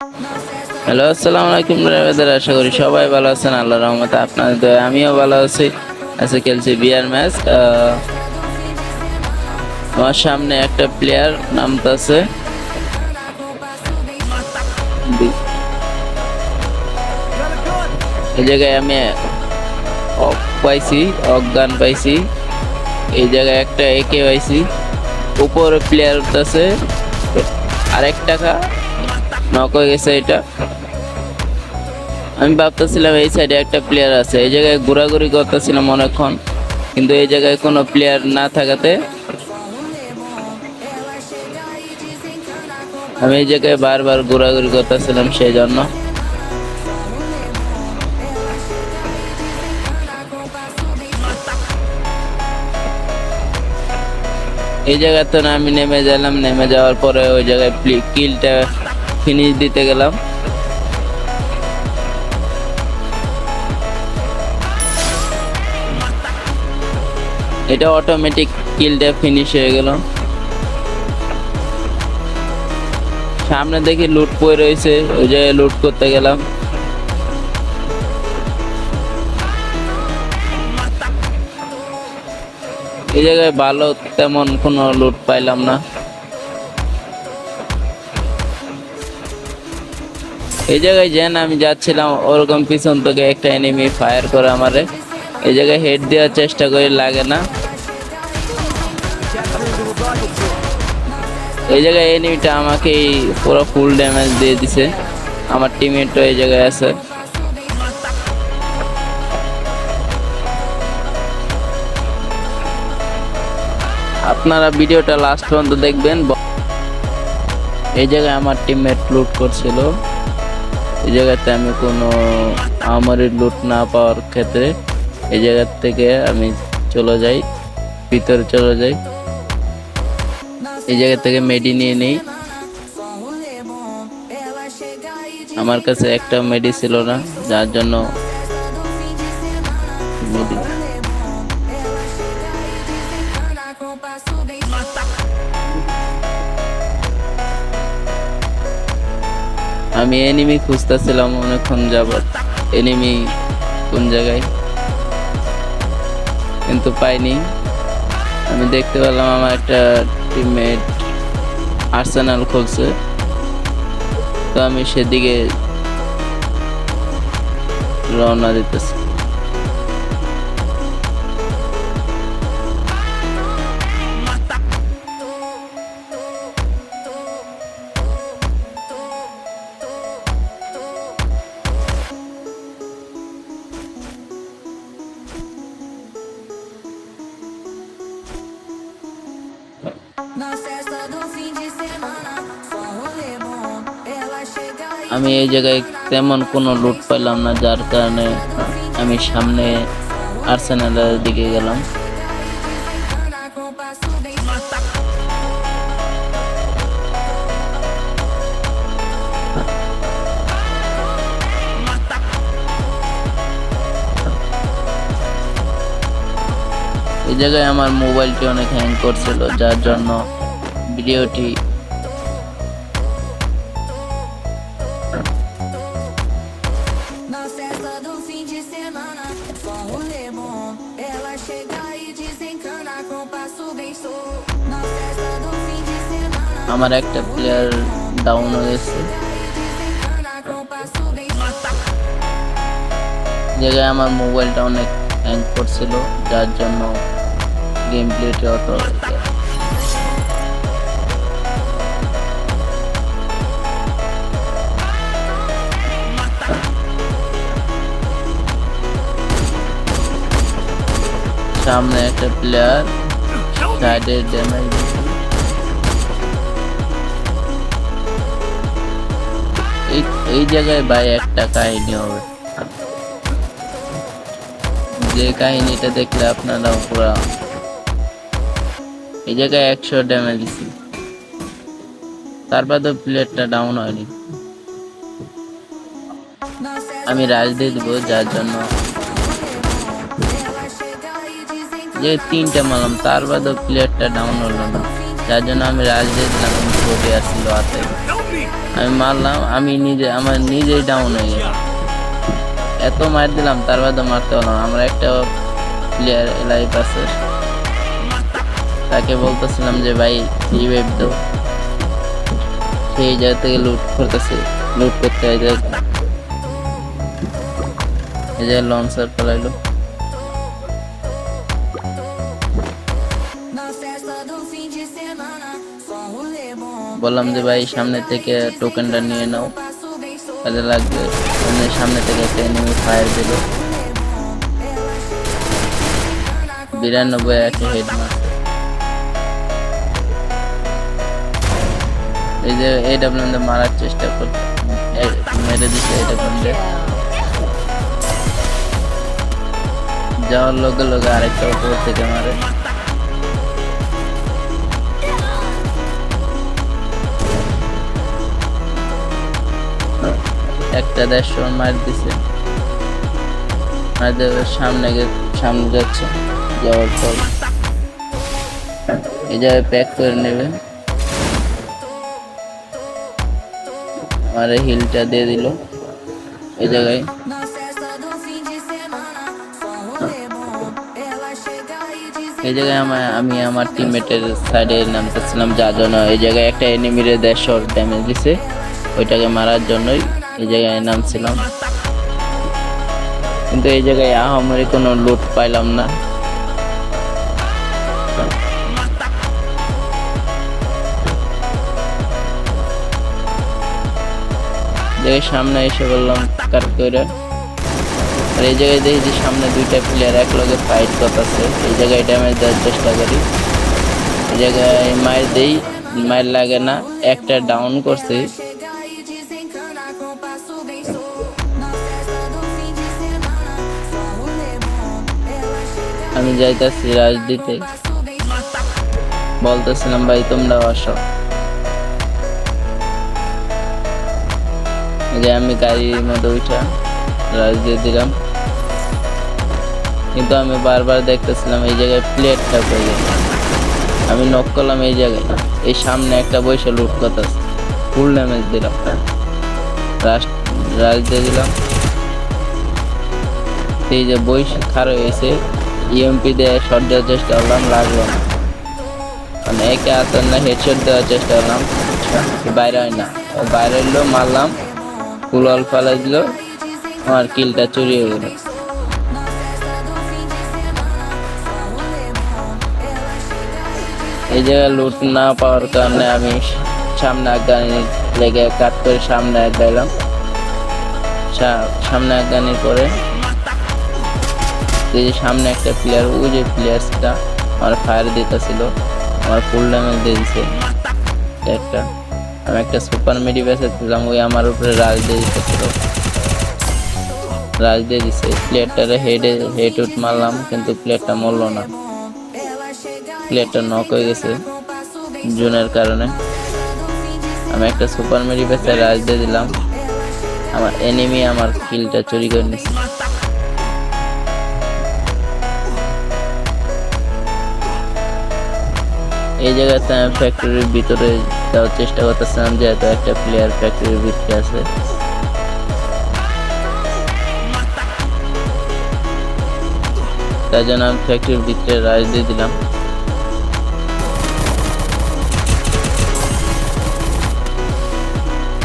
Hello, আসসালামু আলাইকুম brother. আশা করি সবাই ভালো আছেন আল্লাহর রহমতে। আপনাদের দয়ায় আমিও ভালো আছি। আজকে খেলছি বিয়ার ম্যাচ। আমার সামনে একটা প্লেয়ার নামতাছে। এই জায়গায় আমি পাইছি, অজ্ঞান পাইছি। এই জায়গায় একটা একে পাইছি। উপরে প্লেয়ার উঠতেছে, আরেক টাকা নক হয়ে গেছে। এটা আমি ভাবতেছিলাম এই সাইডে একটা প্লেয়ার আছে, এই জায়গায় ঘোরাঘুরি করতেছিলাম অনেকক্ষণ, কিন্তু এই জায়গায় কোনো প্লেয়ার না থাকাতে আমি এই জায়গায় বারবার ঘোরাঘুরি করতেছিলাম। সেই জন্য এই জায়গাতে না আমি নেমে গেলাম। নেমে যাওয়ার পরে ওই জায়গায় কিলটা ফিনিশ দিতে গেলাম। এটা অটোমেটিক কিলটা ফিনিশ হয়ে গেল। সামনে দেখি লুট পড়ে রয়েছে, ওই জায়গায় লুট করতে গেলাম। এই জায়গায় ভালো তেমন কোনো লুট পাইলাম না। এই জায়গায় যেন আমি যাচ্ছিলাম, ওরকম পিছন থেকে একটা এনিমি ফায়ার করে আমারে। এই জায়গায় হেড দেওয়ার চেষ্টা করে, লাগে না। এই জায়গায় এনিমিটা আমাকে পুরো ফুল ড্যামেজ দিয়ে দিছে। আমার টিমমেটও এই জায়গায় আছে। আপনারা ভিডিওটা লাস্ট পর্যন্ত দেখবেন। এই জায়গায় আমার টিমমেট লুট করছিল। এই জায়গাতে আমি কোনো আমার লুট না পাওয়ার ক্ষেত্রে এই জায়গা থেকে আমি চলে যাই, ভিতরে চলে যাই। এই জায়গা থেকে মেডি নিয়ে নেই। আমার কাছে একটা মেডি ছিল না, যার জন্য আমি এনিমি খুঁজতেছিলাম অনেকক্ষণ যাবত, এনিমি কোন জায়গায়, কিন্তু পাইনি। আমি দেখতে পেলাম আমার একটা টিমমেট আর্সেনাল খুলছে, তো আমি সেদিকে রওনা দিতেছি। আমি এই জায়গায় তেমন কোনো লুট পাইলাম না, যার কারণে আমি সামনে আর্সেনালের দিকে গেলাম। এই জায়গায় আমার মোবাইলটি অনেক হ্যাং করছিল, যার জন্য ভিডিওটি আমার একটা প্লেয়ার ডাউন হয়ে গেছে। জায়গায় আমার মোবাইলটা অনেক হ্যাং করছিল, যার জন্য গেম প্লেতে অত সামনে একটা প্লেয়ার সাইডে ড্যামেজ। এই জায়গায় ভাই একটা কাহিনী হবে, যে কাহিনীটা দেখলে আপনারা পুরা। এই জায়গায় 100 ড্যামেজ দিছি, তারপরে প্লেয়ারটা ডাউন হয়নি। আমি রাজ দিয়ে দেবো, যার জন্য যে 3টা মারলাম, তার বাদে প্লেয়ারটা ডাউন হলো না, যার জন্য আমি রাজ দিয়ে দিলাম। আসছিল হাতে, আমি মারলাম, আমি নিজে আমার নিজেই ডাউন হয়ে গেল। এত মার দিলাম তার বাদে মারতে পারলাম না। আমরা একটা প্লেয়ার লাইভ আছে, তাকে বলতেছিলাম যে ভাই রিভাইভ দাও, সেই জায়গা থেকে লুট করতেছে, লুট করতে এই যে লঞ্চার ফেলাইলো। বললাম যে ভাই সামনে থেকে টোকেনটা নিয়ে নাও, কাজে লাগবে। সামনে থেকে একটা এনিমি ফায়ার দিল, 92 একটা হেড মারছে। এই যে AWM মারার চেষ্টা করতে মেরে দিচ্ছে। AWM যাওয়ার লগে লগে আরেকটা উপর থেকে মারে। একটা 150 মার দিছে, সামনে যাচ্ছে। যাওয়ার পর এই জায়গায় প্যাক করে নেবে। আমার হিলটা দিয়ে দিল এই জায়গায়। এই জায়গায় আমি আমার টিমমেটের সাইডে নামতেছিলাম যার জন্য এই জায়গায় একটা এনিমিরে 150 ড্যামেজ দিছে, ওইটাকে মারার জন্যই এই জায়গায় নামছিলাম। কিন্তু এই জায়গায় আহামরি কোনো লুট পাইলাম না। সামনে এসে বললাম কাট করে। আর এই জায়গায় দেখি যে সামনে দুইটা প্লেয়ার এক লগে ফাইট করতেছে। এই জায়গায় ড্যামেজ দেওয়ার চেষ্টা করি, এই জায়গায় মার দেই, মার লাগে না, একটা ডাউন করছে। আমি যাইতাছি রাজ দিতে, বলতেছিলাম ভাই তোমরা আসো। যে আমি গাড়ির মধ্যে উঠা রাজ দিয়ে দিলাম, কিন্তু আমি বারবার দেখতেছিলাম এই জায়গায় প্লেটটা পেয়ে গেল। আমি নক করলাম এই জায়গায়, এই সামনে একটা বৈশা লুট করতেছে, ফুল ড্যামেজ দিলাম, রাজ দিয়ে দিলাম। এই যে বৈশা খারাপ হয়েছে, ইএমপি দিয়ে শট দেওয়ার চেষ্টা করলাম, লাগলো না। মানে একে আসেন না, হেডশট দেওয়ার চেষ্টা করলাম, বাইরে হয় না। বাইরে এলো, মারলাম, ফুল অল ফালাই দিল, আমার কিলটা চুরি হয়ে গেল। এই জায়গায় লুট না পাওয়ার কারণে আমি সামনে আগানি লেগে কাট করে সামনে আগাইলাম। সামনে আগানির পরে সামনে একটা প্লেয়ার, ওই যে প্লেয়ারটা আমার ফায়ার দিতেছিল, আমার ফুল ড্যামেজ দিয়ে দিছে একটা। আমি একটা সুপার মেডি বেঁচেছিলাম, ওই আমার উপরে রাজ দিয়ে দিতেছিল, রাজ দিয়ে দিছে। প্লেয়ারটারে হেড উঠ মারলাম, কিন্তু প্লেয়ারটা মরল না, প্লেয়ারটা নক হয়ে গেছে জুনের কারণে। আমি একটা সুপার মেডি বেঁচে রাজ দিয়ে দিলাম, আমার এনিমি আমার কিলটা চুরি করে নিছে। এই জায়গাতে আমি ফ্যাক্টরির ভিতরে যাওয়ার চেষ্টা করতেছিলাম, যেহেতু একটা প্লেয়ার ফ্যাক্টরির ভিতরে আছে। তাই জন্য আমি ফ্যাক্টরির ভিতরে রাজ দিয়ে দিলাম।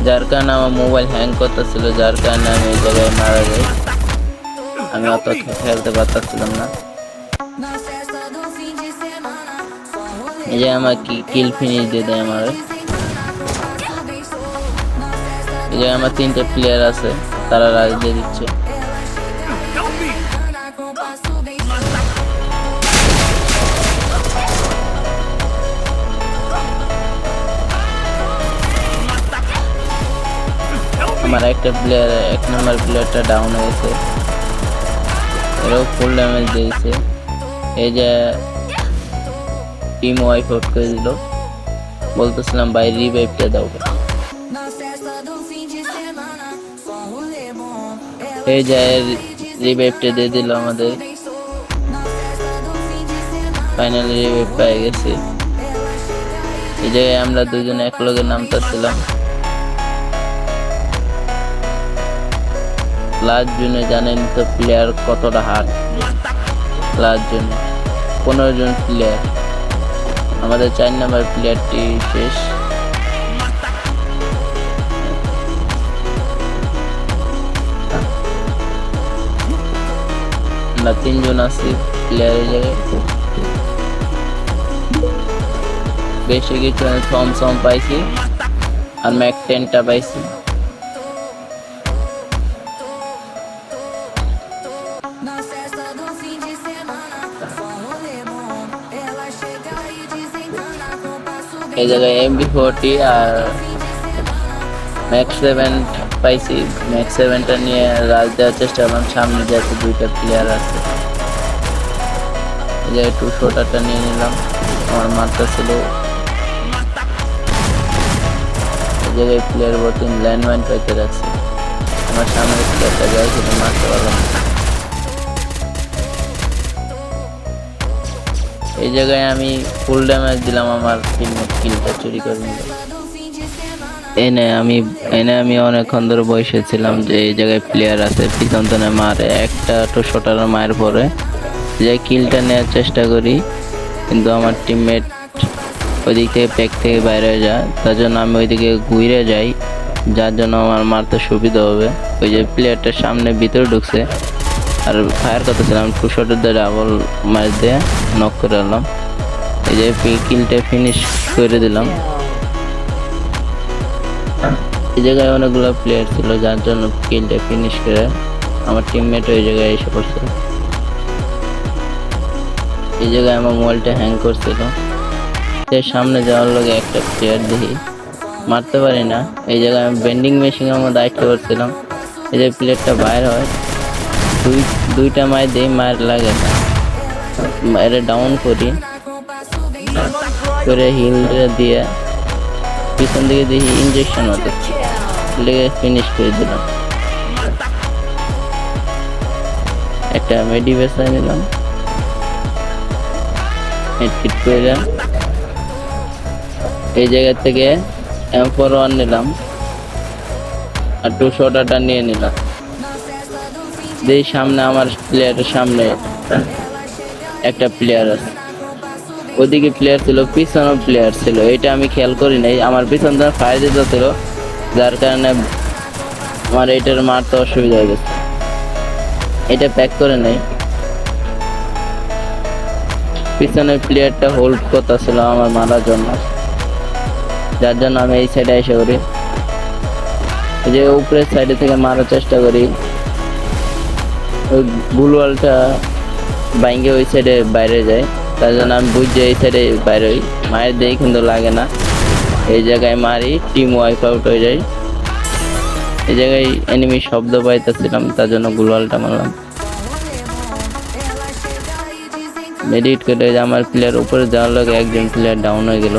যার কারণে আমার মোবাইল হ্যাং করতেছিল, যার কারণে আমি এই জায়গায় মারা যাই। আমি অত খেলতে পারতেছিলাম না। এই যে আমার কিল ফিনিশ দিয়ে দেয় আমার। এই যে আমার 3টে প্লেয়ার আছে, তারা রাজ দিয়ে দিচ্ছে। আমার একটা প্লেয়ার, 1 নম্বর প্লেয়ারটা ডাউন হয়েছে, এরাও ফুল ড্যামেজ দিয়েছে। এই যে টিম ওয়াইপ আউট করে দিল, বলতেছিলাম ভাই রিভাইভটা দাও। এই যে রিভাইভটা দিয়ে দিল আমাদের, ফাইনালি রিভাইভ পেয়ে গেছি। এই জায়গায় আমরা দুজনে এক লগে নামতেছিলাম, লাস্ট জুনে জানেন তো প্লেয়ার কতটা হার্ড। লাস্ট জুনে 15 জন প্লেয়ার, আমাদের 4 নম্বর প্লেয়ারটি শেষ। আমরা 3 জন আছি প্লেয়ারের জায়গায়। বেশি কিছু সম পাইছি আর ম্যাক 10টা পাইছি। এই জায়গায় MB40 আর ম্যাক্স 7 পাইছি। ম্যাক্স 7টা নিয়ে রাজ দেওয়ার চেষ্টা করলাম, সামনে যাতে 2টা প্লেয়ার আছে। এই জায়গায় 200টা নিয়ে নিলাম, আমার মারটা ছিল। এই জায়গায় প্লেয়ার ভর্তি ল্যান্ডমাইন পাইতে রাখছে, আমার সামনে প্লেয়ারটা যায় কিন্তু মারতে পারলাম না। এই জায়গায় আমি ফুল ড্যামেজ দিলাম, আমার টিমমেট কিলটা চুরি করে নিল। এনে আমি অনেকক্ষণ ধরে বসেছিলাম যে এই জায়গায় প্লেয়ার আছে, পিছন থেকে মারে একটা 200টার মায়ের পরে যে কিলটা নেওয়ার চেষ্টা করি, কিন্তু আমার টিমমেট ওইদিক থেকে প্যাক থেকে বাইরে হয়ে যায়। তার জন্য আমি ওইদিকে ঘুরে যাই, যার জন্য আমার মারতে সুবিধা হবে। ওই যে প্লেয়ারটার সামনে ভিতরে ঢুকছে আর ফায়ার করতেছিলাম, 200টার দিয়ে ডাবল মার দিয়ে নক করে আনলাম। এই যে কিলটা ফিনিশ করে দিলাম। এই জায়গায় অনেকগুলো প্লেয়ার ছিল, যার জন্য কিলটা ফিনিশ করে আমার টিমমেট ওই জায়গায় এসে পড়ছে। এই জায়গায় আমার মোবাইলটা হ্যাং করছিল, এর সামনে যাওয়ার লগে একটা প্লেয়ার দেখি, মারতে পারি না। এই জায়গায় আমি বেন্ডিং মেশিনের মধ্যে আটকে পড়ছিলাম। এই যে প্লেয়ারটা বাইর হয়, দুইটা মার দিই, মার লাগে না, মারে ডাউন করি করে হিল দিয়ে পিছন দিকে দেখি ইঞ্জেকশন হতে লেগে ফিনিশ করে দিলাম। একটা মেডি বেসায় নিলাম, হেডকিট করে এই জায়গা থেকে M41 নিলাম আর 200টা নিয়ে নিলাম। যেই সামনে আমার প্লেয়ারের সামনে একটা প্লেয়ার আছে, ওদিকে প্লেয়ার ছিল, পিছনেও প্লেয়ার ছিল। এটা আমি খেয়াল করি নাই, আমার পিছন থেকে ফায়ার দিতে ছিল, যার কারণে আমার এটার মারতে অসুবিধা হয়ে গেছে। এটা প্যাক করে নেই, পিছনের প্লেয়ারটা হোল্ড করতে ছিল আমার মারার জন্য, যার জন্য আমি এই সাইডে এসে করি। এই যে উপরের সাইডে থেকে মারার চেষ্টা করি, ওই বুলওয়ালটা বাইঙ্গে ওই সাইডে বাইরে যায়, তার জন্য আমি বুঝছি এই সাইডে বাইরে হই, মায়ের দেই কিন্তু লাগে না। এই জায়গায় মারি, টিম ওয়াইপ আউট হয়ে যায়। এই জায়গায় এনিমি শব্দ পাইতেছিলাম, তার জন্য বুলওয়ালটা মারলাম। মেডিট করে আমার প্লেয়ার উপরে যাওয়ার লগে একজন প্লেয়ার ডাউন হয়ে গেল,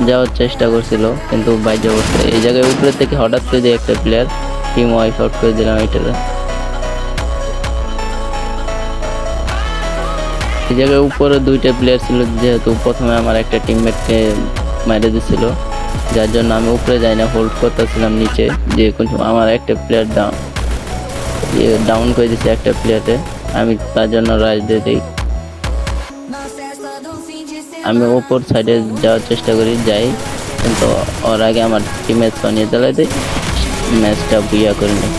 যাওয়ার চেষ্টা করছিল কিন্তু বাইরে বসে। এই জায়গায় উপরে থেকে হঠাৎ করে একটা প্লেয়ার টিম ওয়াইপ আউট করে দিলাম। এটারে এই জায়গায় উপরে 2টা প্লেয়ার ছিল, যেহেতু প্রথমে আমার একটা টিমমেটকে মেরে দিছিল, যার জন্য আমি উপরে যাই না, হোল্ড করতেছিলাম নিচে। যে আমার একটা প্লেয়ার ডাউন করে দিচ্ছে একটা প্লেয়ারে, আমি তার জন্য রাজ দিয়ে দিই। আমি উপর সাইডে যাওয়ার চেষ্টা করি, যাই, কিন্তু ওর আগে আমার টিমমেট সনিয়ে চালাই দেয়, ম্যাচটা বুইয়া করে নিই।